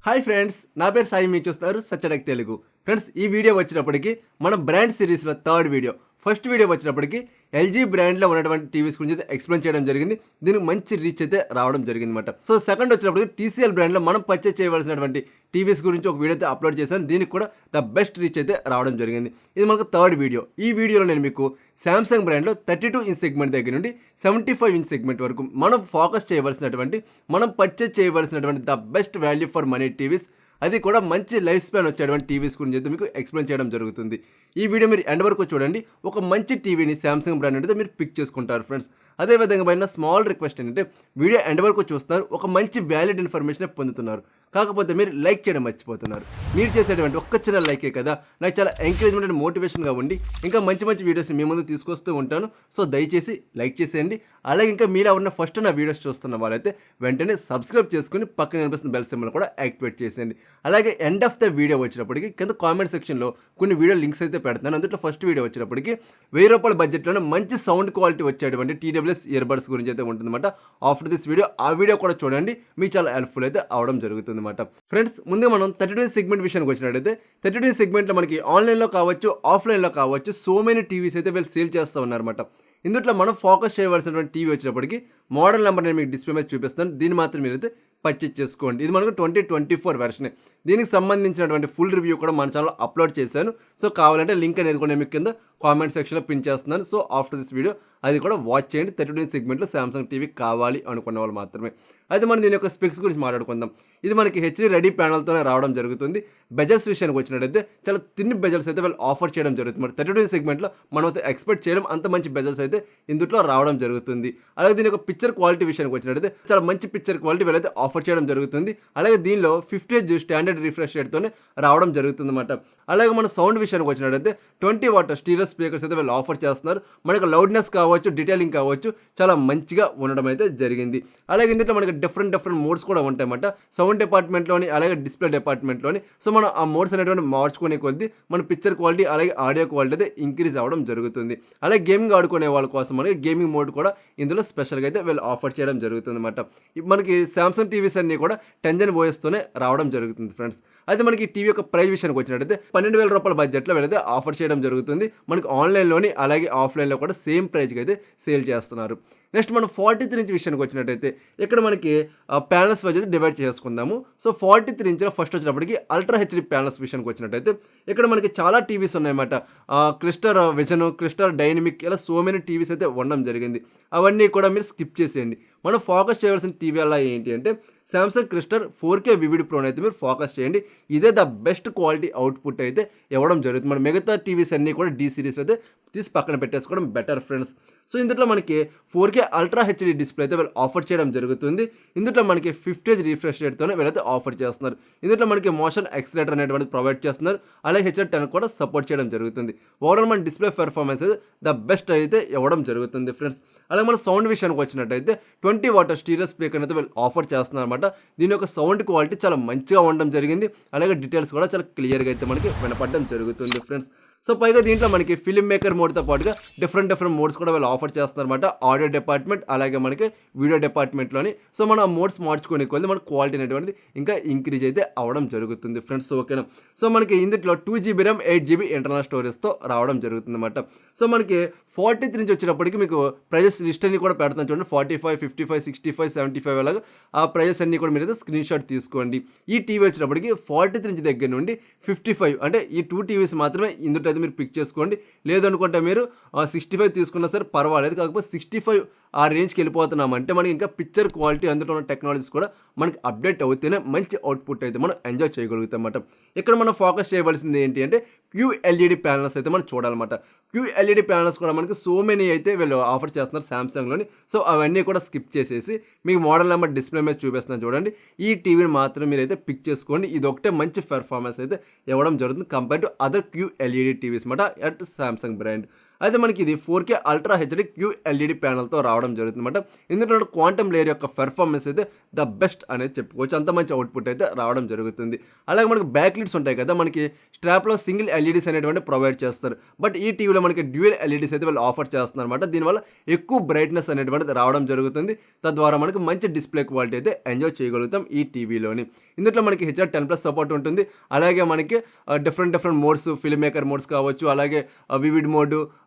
Hi friends, నా పేరు సాయి. మీరు చూస్తున్నారు సచ్చడక్ తెలుగు. ఫ్రెండ్స్, ఈ వీడియో వచ్చినప్పటికి మన బ్రాండ్ సిరీస్లో థర్డ్ వీడియో. ఫస్ట్ వీడియో వచ్చినప్పటికి ఎల్జీ బ్రాండ్లో ఉన్నటువంటి టీవీస్ గురించి అయితే ఎక్స్ప్లెయిన్ చేయడం జరిగింది. దీనికి మంచి రీచ్ అయితే రావడం జరిగింది అనమాట. సో సెకండ్ వచ్చినప్పటికి టీసీఎల్ బ్రాండ్లో మనం పర్చేస్ చేయవలసినటువంటి టీవీస్ గురించి ఒక వీడియో అయితే అప్లోడ్ చేశాను. దీనికి కూడా ద బెస్ట్ రీచ్ అయితే రావడం జరిగింది. ఇది మనకు థర్డ్ వీడియో. ఈ వీడియోలో నేను మీకు శాంసంగ్ బ్రాండ్లో 32 ఇంచ్ సెగ్మెంట్ దగ్గర నుండి 75 ఇంచ్ సెగ్మెంట్ వరకు మనం ఫోకస్ చేయవలసినటువంటి, మనం పర్చేస్ చేయవలసినటువంటి the best value for money TVs, అది కూడా మంచి లైఫ్ స్పాన్ వచ్చేటువంటి టీవీస్ గురించి అయితే మీకు ఎక్స్ప్లెయిన్ చేయడం జరుగుతుంది. ఈ వీడియో మీరు ఎండ్ వరకు చూడండి. ఒక మంచి టీవీని శాంసంగ్ బ్రాండ్ అయితే మీరు పిక్ చేసుకుంటారు ఫ్రెండ్స్. అదేవిధంగా పైన స్మాల్ రిక్వెస్ట్ ఏంటంటే, వీడియో ఎండ్ వరకు చూస్తున్నారు, ఒక మంచి వ్యాలిడ్ ఇన్ఫర్మేషన్ పొందుతున్నారు, కాకపోతే మీరు లైక్ చేయడం మర్చిపోతున్నారు. మీరు చేసేటువంటి ఒక్క చిన్న లైకే కదా నాకు చాలా ఎంకరేజ్మెంట్ అండ్ మోటివేషన్గా ఉండి ఇంకా మంచి మంచి వీడియోస్ మీ ముందు తీసుకొస్తూ ఉంటాను. సో దయచేసి లైక్ చేసేయండి. అలాగే ఇంకా మీరు ఎవరైనా ఫస్ట్ నా వీడియోస్ చూస్తున్న వాళ్ళైతే వెంటనే సబ్స్క్రైబ్ చేసుకుని పక్కన కనిపిస్తున్న బెల్ సింబల్ కూడా యాక్టివేట్ చేసేయండి. అలాగే ఎండ్ ఆఫ్ ద వీడియో వచ్చినప్పటికి కింద కామెంట్ సెక్షన్లో కొన్ని వీడియో లింక్స్ అయితే పెడతాను. అందులో ఫస్ట్ వీడియో వచ్చినప్పటికి ₹1000 బడ్జెట్లోనే మంచి సౌండ్ క్వాలిటీ వచ్చేటువంటి TWS ఇయర్బడ్స్ గురించి అయితే ఉంటుందన్నమాట. ఆఫ్టర్ దిస్ వీడియో ఆ వీడియో కూడా చూడండి, మీకు చాలా హెల్ప్ఫుల్ అయితే అవడం జరుగుతుంది అన్నమాట. ఫ్రెండ్స్, ముందే మనం 32 సెగ్మెంట్ విషయానికి వచ్చినట్టయితే 32 సెగ్మెంట్లో మనకి ఆన్లైన్లో కావచ్చు, ఆఫ్లైన్లో కావచ్చు, సో మెనీ టీవీస్ అయితే వీళ్ళు సేల్ చేస్తూ ఉన్నారన్నమాట. ఇందులో మనం ఫోకస్ చేయవలసినటువంటి టీవీ వచ్చినప్పటికి మోడల్ నెంబర్ నేను మీకు డిస్ప్లే మీద చూపిస్తాను. దీన్ని మాత్రం మీరైతే పర్చేజ్ చేసుకోండి. ఇది మనకు 2024 వెర్షనే. దీనికి సంబంధించినటువంటి ఫుల్ రివ్యూ కూడా మన ఛానల్లో అప్లోడ్ చేశాను. సో కావాలంటే లింక్ అనేది కూడా నేను మీకు కింద కామెంట్ సెక్షన్లో పిన్ చేస్తున్నాను. సో ఆఫ్టర్ దిస్ వీడియో అది కూడా వాచ్ చేయండి. 32 సెగ్మెంట్లో శాంసంగ్ టీవీ కావాలి అనుకున్న వాళ్ళు మాత్రమే. అయితే మనం దీని యొక్క స్పెక్స్ గురించి మాట్లాడుకుందాం. ఇది మనకి హెచ్డీ రెడీ ప్యానల్తోనే రావడం జరుగుతుంది. బెజల్స్ విషయానికి వచ్చినట్టయితే చాలా తిన్ని బెజల్స్ అయితే వాళ్ళు ఆఫర్ చేయడం జరుగుతుంది. మరి 32 సెగ్మెంట్లో మనం అయితే ఎక్స్పెక్ట్ చేయడం అంత మంచి బెజల్స్ అయితే ఇందులో రావడం జరుగుతుంది. అలాగే దీని యొక్క పిక్చర్ క్వాలిటీ విషయానికి వచ్చినట్టయితే చాలా మంచి పిక్చర్ క్వాలిటీ వీళ్ళైతే ఆఫర్ చేయడం జరుగుతుంది. అలాగే దీనిలో 50 Hz స్టాండర్డ్ రిఫ్రెష్ రేట్తోనే రావడం జరుగుతుంది అన్నమాట. అలాగే మన సౌండ్ విషయానికి వచ్చినట్టయితే 20 వాట్ స్టీరియో స్పీకర్స్ అయితే వీళ్ళు ఆఫర్ చేస్తున్నారు. మనకు లౌడ్నెస్ కావచ్చు, డీటెయిలింగ్ కావచ్చు, చాలా మంచిగా ఉండడం అయితే జరిగింది. అలాగే ఇందులో మనకి డిఫరెంట్ మోడ్స్ కూడా ఉంటాయన్నమాట. సౌండ్ డిపార్ట్మెంట్లోని అలాగే డిస్ప్లే డిపార్ట్మెంట్లోని. సో మనం ఆ మోడ్స్ అనేటువంటి మార్చుకునే కొద్దీ మన పిక్చర్ క్వాలిటీ అలాగే ఆడియో క్వాలిటీ అయితే ఇంక్రీజ్ అవ్వడం జరుగుతుంది. అలాగే గేమింగ్ ఆడుకునే వాళ్ళ కోసం మనకి గేమింగ్ మోడ్ కూడా ఇందులో స్పెషల్గా అయితే వీళ్ళు ఆఫర్ చేయడం జరుగుతుంది అనమాట. మనకి శాంసంగ్ టీవీస్ అన్నీ కూడా 10 ఓఎస్తోనే రావడం జరుగుతుంది ఫ్రెండ్స్. అయితే మనకి టీవీ యొక్క ప్రైస్ విషయానికి వచ్చినట్టయితే ₹12,000 బడ్జెట్లో వీళ్ళైతే ఆఫర్ చేయడం జరుగుతుంది. మనకి ఆన్లైన్లోని అలాగే ఆఫ్లైన్లో కూడా సేమ్ ప్రైస్కి అయితే సేల్ చేస్తున్నారు. నెక్స్ట్ మనం 43 ఇంచ్ విషయానికి వచ్చినట్టయితే ఇక్కడ మనకి ప్యానల్స్ వైజ్ అయితే డివైడ్ చేసుకుందాము. సో 43 ఇంచ్లో ఫస్ట్ వచ్చినప్పటికి అల్ట్రా హెచ్డీ ప్యానల్స్ విషయానికి వచ్చినట్టయితే ఇక్కడ మనకి చాలా టీవీస్ ఉన్నాయన్నమాట. క్రిస్టల్ విజన్, క్రిస్టల్ డైనమిక్, ఇలా సో మెనీ టీవీస్ అయితే ఉండడం జరిగింది. అవన్నీ కూడా మీరు స్కిప్ చేసేయండి. మనం ఫోకస్ చేయవలసిన టీవీ అలా ఏంటి అంటే శాంసంగ్ క్రిస్టల్ 4K వివిడ్ ప్రోని అయితే మీరు ఫోకస్ చేయండి. ఇదే ద బెస్ట్ క్వాలిటీ అవుట్పుట్ అయితే ఇవ్వడం జరుగుతుంది. మన మిగతా టీవీస్ అన్నీ కూడా D సిరీస్ అయితే తీసి పక్కన పెట్టేసుకోవడం బెటర్ ఫ్రెండ్స్. సో ఇందులో మనకి 4K అల్ట్రా హెచ్డీ డిస్ప్లే అయితే వీళ్ళు ఆఫర్ చేయడం జరుగుతుంది. ఇందులో మనకి 50 Hz రిఫ్రెష్ రేట్తోనే వీళ్ళైతే ఆఫర్ చేస్తున్నారు. ఇందులో మనకి మోషన్ ఎక్సలేటర్ అనేటువంటి ప్రొవైడ్ చేస్తున్నారు. అలాగే HDR10 కూడా సపోర్ట్ చేయడం జరుగుతుంది. ఓవరాల్ మన డిస్ప్లే పెర్ఫార్మెన్స్ అయితే ద బెస్ట్ అయితే ఇవ్వడం జరుగుతుంది ఫ్రెండ్స్. అలాగే మన సౌండ్ విషయానికి వచ్చినట్టయితే 20 వాట్ స్టీరియో స్పీకర్ అయితే వీళ్ళు ఆఫర్ చేస్తున్నారు అనమాట. దీని యొక్క సౌండ్ క్వాలిటీ చాలా మంచిగా ఉండడం జరిగింది. అలాగే డీటెయిల్స్ కూడా చాలా క్లియర్గా అయితే మనకి వినపడడం జరుగుతుంది ఫ్రెండ్స్. సో పైగా దీంట్లో మనకి ఫిల్మ్ మేకర్ మోడ్తో పాటుగా డిఫరెంట్ మోడ్స్ కూడా వీళ్ళు ఆఫర్ చేస్తున్నారన్నమాట. ఆడియో డిపార్ట్మెంట్ అలాగే మనకి వీడియో డిపార్ట్మెంట్లోని. సో మనం ఆ మోడ్స్ మార్చుకునే కొద్ది మన క్వాలిటీ అనేటువంటిది ఇంకా ఇంక్రీజ్ అయితే అవ్వడం జరుగుతుంది ఫ్రెండ్స్. ఓకేనా. సో మనకి ఇందులో 2GB RAM 8GB ఇంటర్నల్ స్టోరేజ్తో రావడం జరుగుతుంది అన్నమాట. సో మనకి 43 ఇంచ్ వచ్చినప్పటికీ మీకు ప్రైజెస్ లిస్ట్ అన్ని కూడా పెడతాను చూడండి. 45, 55, 65, 75 అలాగా ఆ ప్రైజెస్ అన్ని కూడా మీరు అయితే స్క్రీన్ షాట్ తీసుకోండి. ఈ టీవీ వచ్చినప్పటికి 43 ఇంచ్ దగ్గర నుండి 55 అంటే ఈ 2 టీవీస్ మాత్రమే ఇందులో అయితే మీరు పిక్ చేసుకోండి. లేదనుకుంటే మీరు 65 తీసుకున్నా సరే పర్వాలేదు. కాకపోతే 65 ఆ రేంజ్కి వెళ్ళిపోతున్నామంటే మనకి ఇంకా పిక్చర్ క్వాలిటీ అందులో ఉన్న టెక్నాలజీస్ కూడా మనకి అప్డేట్ అవుతేనే మంచి అవుట్పుట్ అయితే మనం ఎంజాయ్ చేయగలుగుతాం అన్నమాట. ఇక్కడ మనం ఫోకస్ చేయవలసింది ఏంటి అంటే QLED ప్యానల్స్ అయితే మనం చూడాలన్నమాట. QLED ప్యానల్స్ కూడా మనకి సో మెనీ అయితే వీళ్ళు ఆఫర్ చేస్తున్నారు శాంసంగ్లోని. సో అవన్నీ కూడా స్కిప్ చేసేసి మీకు మోడల్ నెంబర్ డిస్ప్లే మీద చూపిస్తున్నాను చూడండి. ఈ టీవీని మాత్రం మీరైతే పిక్ చేసుకోండి. ఇది ఒకటే మంచి పెర్ఫార్మెన్స్ అయితే ఇవ్వడం జరుగుతుంది compare to other QLED TVs అన్నమాట అట్ శాంసంగ్ బ్రాండ్. అయితే మనకి ఇది 4K అల్ట్రా హెచ్డి QLED ప్యానల్తో రావడం జరుగుతుందన్నమాట. ఇందులో క్వాంటమ్ లేయర్ యొక్క పెర్ఫార్మెన్స్ అయితే ద బెస్ట్ అనేది చెప్పుకోవచ్చు. అంత మంచి అవుట్పుట్ అయితే రావడం జరుగుతుంది. అలాగే మనకి బ్యాక్ లిడ్స్ ఉంటాయి కదా, మనకి స్ట్రాప్లో సింగిల్ ఎల్ఈడీస్ అనేటువంటి ప్రొవైడ్ చేస్తారు. బట్ ఈ టీవీలో మనకి డ్యూయల్ ఎల్ఈడీస్ అయితే వాళ్ళు ఆఫర్ చేస్తున్నారు అనమాట. దీనివల్ల ఎక్కువ బ్రైట్నెస్ అనేటువంటిది రావడం జరుగుతుంది. తద్వారా మనకి మంచి డిస్ప్లే క్వాలిటీ అయితే ఎంజాయ్ చేయగలుగుతాం ఈ టీవీలోని. ఇందులో మనకి HDR10+ సపోర్ట్ ఉంటుంది. అలాగే మనకి different modes, film maker modes కావచ్చు, అలాగే వివిడ్ మోడ్,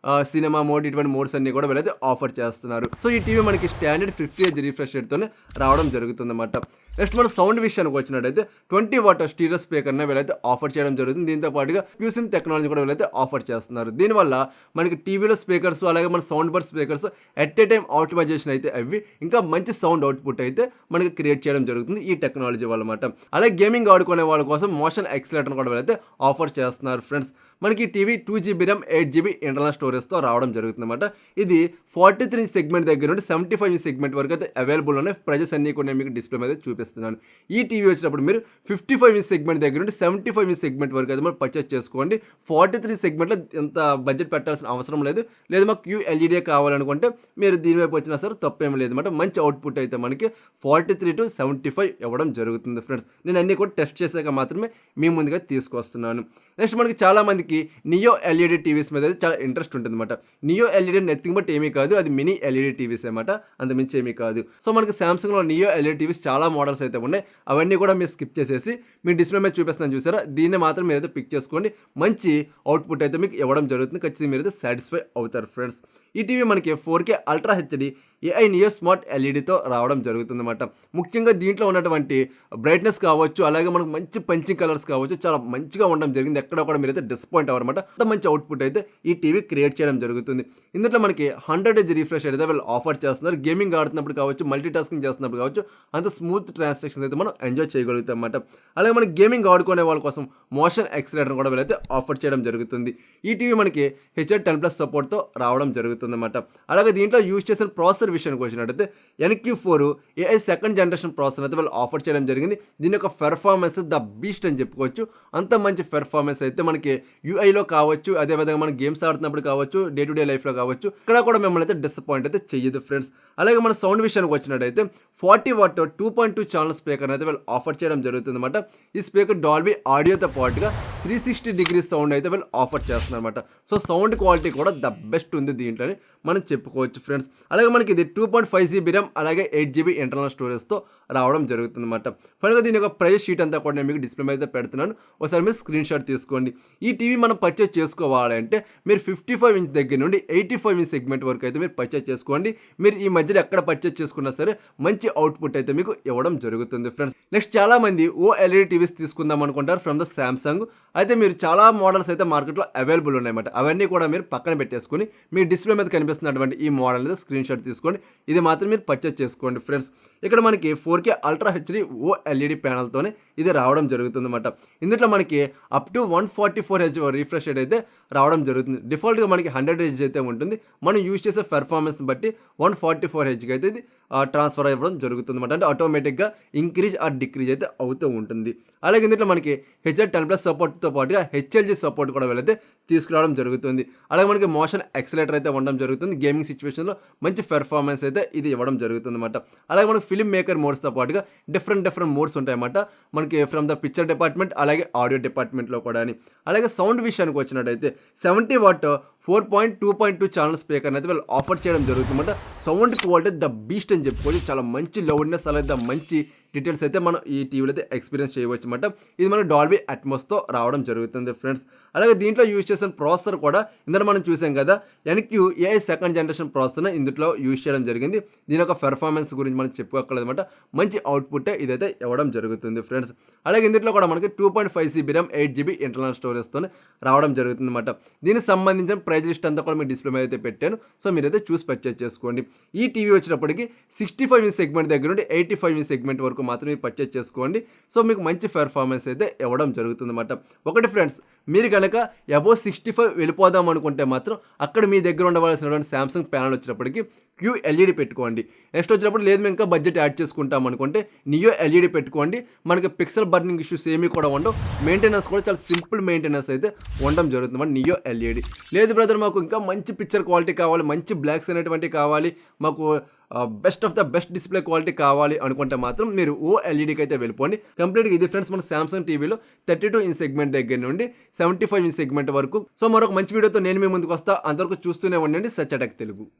సినిమా మోడ్, ఇటువంటి మోడ్స్ అన్ని కూడా వీళ్ళైతే ఆఫర్ చేస్తున్నారు. సో ఈ టీవీ మనకి స్టాండర్డ్ 50 Hz రిఫ్రెష్ రేట్తోనే రావడం జరుగుతుంది అన్నమాట. నెక్స్ట్ మన సౌండ్ విషయానికి వచ్చినట్టయితే 20 వాట్ స్టీరియో స్పీకర్ని వీళ్ళైతే ఆఫర్ చేయడం జరుగుతుంది. దీంతో పాటుగా QSIM టెక్నాలజీ కూడా వీళ్ళైతే ఆఫర్ చేస్తున్నారు. దీనివల్ల మనకి టీవీలో స్పీకర్స్, అలాగే మన sound bar speakers at a time optimisation అయితే అవి ఇంకా మంచి సౌండ్ అవుట్పుట్ అయితే మనకి క్రియేట్ చేయడం జరుగుతుంది ఈ టెక్నాలజీ వల్ల అన్నమాట. అలాగే గేమింగ్ ఆడుకునే వాళ్ళ కోసం మోషన్ ఎక్సలేటర్ కూడా వీళ్ళైతే ఆఫర్ చేస్తున్నారు ఫ్రెండ్స్. మనకి TV 2GB RAM 8GB internal స్టోరేజ్తో రావడం జరుగుతుంది అన్నమాట. ఇది 43 సెగ్మెంట్ దగ్గర నుండి 75 సెగ్మెంట్ వరకు అయితే అవైలబుల్ ఉన్నాయి. ప్రైజెస్ అన్ని కూడా నేను మీకు డిస్ప్లే మీద చూపిస్తున్నాను. ఈ టీవీ వచ్చినప్పుడు మీరు 55 సెగ్మెంట్ దగ్గర నుండి 75 సెగ్మెంట్ వరకు అయితే మీరు పర్చేస్ చేసుకోండి. 43 సెగ్మెంట్లో ఎంత బడ్జెట్ పెట్టాల్సిన అవసరం లేదు. లేదు మాకు QLED కావాలనుకుంటే మీరు దీని వైపు వచ్చినా సరే తప్పేమీ లేదు అనమాట. మంచి అవుట్పుట్ అయితే మనకి 43 to 75 ఇవ్వడం జరుగుతుంది ఫ్రెండ్స్. నేను అన్ని కూడా టెస్ట్ చేశాక మాత్రమే మీ ముందుగా తీసుకొస్తున్నాను. నెక్స్ట్ మనకి చాలా మందికి నియో LED టీవీస్ మీద అయితే చాలా ఇంట్రెస్ట్ ఉంటుంది అనమాట. నియో LED నథింగ్ బట్ ఏమీ కాదు, అది మినీ LED టీవీస్ అనమాట, అంతమించి ఏమీ కాదు. సో మనకి సామ్సంగ్లో నియో LED టీవీస్ చాలా మోడల్స్ అయితే ఉన్నాయి. అవన్నీ కూడా మీరు స్కిప్ చేసేసి మీ డిస్ప్లే మీద చూపిస్తున్నాను చూసారా, దీన్ని మాత్రం మీరైతే పిక్ చేసుకోండి. మంచి అవుట్పుట్ అయితే మీకు ఇవ్వడం జరుగుతుంది. ఖచ్చితంగా మీరైతే సాటిస్ఫై అవుతారు ఫ్రెండ్స్. ఈ టీవీ మనకి 4K ultra HD AI neo smart ఎల్ఈడితో రావడం జరుగుతుందన్నమాట. ముఖ్యంగా దీంట్లో ఉన్నటువంటి బ్రైట్నెస్ కావచ్చు, అలాగే మనకు మంచి పంచింగ్ కలర్స్ కావచ్చు, చాలా మంచిగా ఉండడం జరిగింది. ఎక్కడ కూడా మీరైతే డిసప్పాయింట్ అవ్వరమాట. అంత మంచి అవుట్పుట్ అయితే ఈ టీవీ క్రియేట్ చేయడం జరుగుతుంది. ఇందులో మనకి 100 Hz రిఫ్రెష్ అయితే వీళ్ళు ఆఫర్ చేస్తున్నారు. గేమింగ్ ఆడుతున్నప్పుడు కావచ్చు, మల్టీ టాస్కింగ్ చేస్తున్నప్పుడు కావచ్చు, అంత స్మూత్ ట్రాన్సాక్షన్స్ అయితే మనం ఎంజాయ్ చేయగలుగుతాం అన్నమాట. అలాగే మనకి గేమింగ్ ఆడుకునే వాళ్ళ కోసం మోషన్ ఎక్సలేటర్ కూడా వీళ్ళైతే ఆఫర్ చేయడం జరుగుతుంది. ఈ టీవీ మనకి HDR10+ సపోర్ట్తో రావడం జరుగుతుంది అన్నమాట. అలాగే దీంట్లో యూజ్ చేసిన ప్రాసెసర్ విషయానికి వచ్చినట్టయితే NQ4 AI second generation processor అయితే వాళ్ళు ఆఫర్ చేయడం జరిగింది. దీని యొక్క పెర్ఫార్మెన్స్ ద బీస్ట్ అని చెప్పుకోవచ్చు. అంత మంచి పెర్ఫార్మెన్స్ అయితే మనకి UIలో కావచ్చు, అదేవిధంగా మనం గేమ్స్ ఆడుతున్నప్పుడు కావచ్చు, డే టు డే లైఫ్లో కావచ్చు, ఇక్కడ కూడా మిమ్మల్ని అయితే డిసప్పాయింట్ అయితే చెయ్యదు ఫ్రెండ్స్. అలాగే మన సౌండ్ విషయానికి వచ్చినట్టయితే 40 వాట్ 2.2 ఛానల్ స్పీకర్ అయితే వాళ్ళు ఆఫర్ చేయడం జరుగుతుంది అనమాట. ఈ స్పీకర్ డాల్బీ ఆడియోతో పాటుగా 360 డిగ్రీస్ సౌండ్ అయితే వాళ్ళు ఆఫర్ చేస్తున్నారు అనమాట. సో సౌండ్ క్వాలిటీ కూడా ద బెస్ట్ ఉంది దీంట్లో మనం చెప్పుకోవచ్చు ఫ్రెండ్స్. అలాగే మనకి ఇది 2.5GB RAM అలాగే 8GB ఇంటర్నల్ స్టోరేజ్తో రావడం జరుగుతుంది అనమాట. ఫైనల్గా దీని యొక్క ప్రైస్ షీట్ అంతా కూడా నేను మీకు డిస్ప్లే మీద పెడుతున్నాను. ఒకసారి మీరు స్క్రీన్ షాట్ తీసుకోండి. ఈ టీవీ మనం పర్చేస్ చేసుకోవాలంటే మీరు 55 ఇంచ్ దగ్గర నుండి 85 ఇంచ్ సెగ్మెంట్ వరకు అయితే మీరు పర్చేస్ చేసుకోండి. మీరు ఈ మధ్యలో ఎక్కడ పర్చేస్ చేసుకున్నా సరే మంచి అవుట్పుట్ అయితే మీకు ఇవ్వడం జరుగుతుంది ఫ్రెండ్స్. నెక్స్ట్ చాలా మంది OLED టీవీస్ తీసుకుందాం అనుకుంటారు ఫ్రమ్ ద సామ్సంగ్. అయితే మీరు చాలా మోడల్స్ అయితే మార్కెట్లో అవైలబుల్ ఉన్నాయన్నమాట. అవన్నీ కూడా మీరు పక్కన పెట్టేసుకొని మీ డిస్ప్లే మీద కనిపిస్తున్నటువంటి ఈ మోడల్ అయితే స్క్రీన్ షాట్ తీసుకోండి. ఇది మాత్రం మీరు పర్చేస్ చేసుకోండి ఫ్రెండ్స్. ఇక్కడ మనకి 4K అల్ట్రా హెచ్డి OLED ప్యానల్తోనే ఇది రావడం జరుగుతుంది అన్నమాట. ఇందులో మనకి up to 144 Hz refresh rate అయితే రావడం జరుగుతుంది. డిఫాల్ట్గా మనకి 100 Hz అయితే ఉంటుంది. మనం యూజ్ చేసే పెర్ఫార్మెన్స్ని బట్టి 144 Hz అయితే ఇది ట్రాన్స్ఫర్ అవ్వడం జరుగుతుంది అన్నమాట. అంటే ఆటోమేటిక్గా ఇంక్రీజ్ ఆర్ డిక్రీజ్ అయితే అవుతూ ఉంటుంది. అలాగే ఇందులో మనకి HDR10+ సపోర్ట్తో పాటుగా HLG సపోర్ట్ కూడా వీళ్ళైతే తీసుకురావడం జరుగుతుంది. అలాగే మనకి మోషన్ ఎక్సలేటర్ అయితే ఉండడం జరుగుతుంది. గేమింగ్ సిచ్యువేషన్లో మంచి పెర్ఫార్మెన్స్ అయితే ఇది ఇవ్వడం జరుగుతుంది అన్నమాట. అలాగే మనకి ఫిల్మ్ మేకర్ మోడ్స్తో పాటుగా డిఫరెంట్ మోడ్స్ ఉంటాయన్నమాట. మనకి ఫ్రమ్ ద పిక్చర్ డిపార్ట్మెంట్ అలాగే ఆడియో డిపార్ట్మెంట్లో కూడా. అలాగే సౌండ్ విషయానికి వచ్చినట్టయితే 70 వాట్ 4.2.2 ఛానల్ స్పీకర్ అయితే వాళ్ళు ఆఫర్ చేయడం జరుగుతుందన్నమాట. సౌండ్ క్వాలిటీ ద బీస్ట్ అని చెప్పుకోవచ్చు. చాలా మంచి లౌడ్నెస్ అలాగే మంచి డీటెయిల్స్ అయితే మనం ఈ టీవీలో అయితే ఎక్స్పీరియన్స్ చేయవచ్చు అనమాట. ఇది మన డాల్బీ అట్మాస్తో రావడం జరుగుతుంది ఫ్రెండ్స్. అలాగే దీంట్లో యూజ్ చేసిన ప్రాసెసర్ కూడా ఇందులో మనం చూసాం కదా, NQ AI సెకండ్ జనరేషన్ ప్రాసెసర్ని ఇందులో యూజ్ చేయడం జరిగింది. దీని యొక్క పెర్ఫార్మెన్స్ గురించి మనం చెప్పుకోగలదు అనమాట. మంచి అవుట్పుట్ ఇదైతే ఇవ్వడం జరుగుతుంది ఫ్రెండ్స్. అలాగే ఇందులో కూడా మనకి 2.5GB RAM 8GB ఇంటర్నల్ స్టోరేజ్తో రావడం జరుగుతుంది అనమాట. దీనికి సంబంధించిన ప్రైజ్ లిస్ట్ అంతా కూడా మీ డిస్ప్లే మీద అయితే పెట్టాను. సో మీరైతే చూసి పర్చేస్ చేసుకోండి. ఈ టీవీ వచ్చినప్పటికీ 65 ఇంచ్ సెగ్మెంట్ దగ్గర నుండి 85 ఇంచ్ సెగ్మెంట్ వరకు మాత్రమే పర్చేస్ చేసుకోండి. సో మీకు మంచి పెర్ఫార్మెన్స్ అయితే ఇవ్వడం జరుగుతుంది అన్నమాట. ఒకటి ఫ్రెండ్స్, మీరు కనుక అబోవ్ 65 వెళ్ళిపోదాం అనుకుంటే మాత్రం అక్కడ మీ దగ్గర ఉండవలసినటువంటి సామ్సంగ్ ప్యానల్ వచ్చినప్పటికీ QLED పెట్టుకోండి. నెక్స్ట్ వచ్చినప్పుడు లేదు మేము ఇంకా బడ్జెట్ యాడ్ చేసుకుంటాం అనుకుంటే నియో LED పెట్టుకోండి. మనకి పిక్సెల్ బర్నింగ్ ఇష్యూస్ ఏమీ కూడా ఉండవు. మెయింటెనెన్స్ కూడా చాలా సింపుల్ మెయింటెనెన్స్ అయితే ఉండడం జరుగుతుంది నియో LED. లేదు బ్రదర్ బ్రదర్ మాకు ఇంకా మంచి పిక్చర్ క్వాలిటీ కావాలి, మంచి బ్లాక్స్ అనేటువంటివి కావాలి, మాకు best of the best display quality కావాలి అనుకుంటే మాత్రం మీరు ఓఎల్ఈడికి అయితే వెళ్ళిపోండి. కంప్లీట్గా ఇది ఫ్రెండ్స్ మన సామ్సంగ్ టీవీలో 32 ఇంచ్ సెగ్మెంట్ దగ్గర నుండి 75 ఇంచ్ సెగ్మెంట్ వరకు. సో మరొక మంచి వీడియోతో నేను మీ ముందుకు వస్తా. అంతవరకు చూస్తూనే ఉండండి సత్య టెక్ తెలుగు.